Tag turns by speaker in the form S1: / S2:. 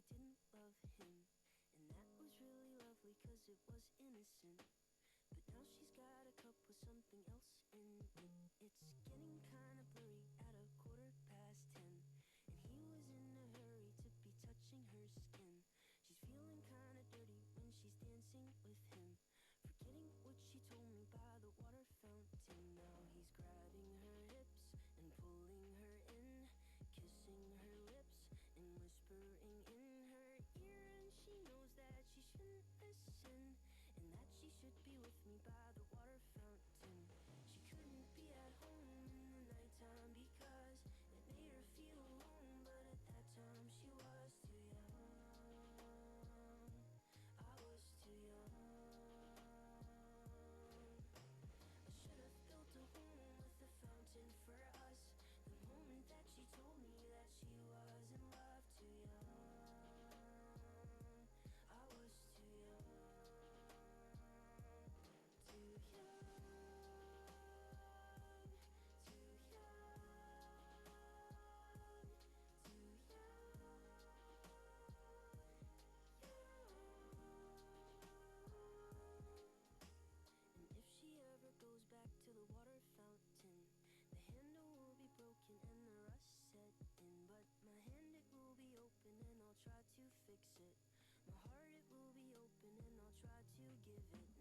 S1: she didn't love him. And that was really lovely cause it was innocent. But now she's got a cup with something else in it. It's getting kinda blurry at 10:15. And he was in a hurry to be touching her skin. She's feeling kinda dirty when she's dancing with him, forgetting what she told me by the water fountain. Now he's grabbing her hips and pulling her in, kissing her lips and whispering in her ear. And she knows that she shouldn't listen, and that she should be with me by the water fountain. She couldn't be at home in the nighttime because it made her feel alone. But at that time she was too young. I was too young. I should have built a home with a fountain for us. The moment that she told me that she was in love. Too young. I was too young. Too young. Too young. Too young. And if she ever goes back to the water fountain, the handle will be broken and the rust set in. But my hand, it will be open and I'll try to fix it. My heart, it will be open and I'll try to give it.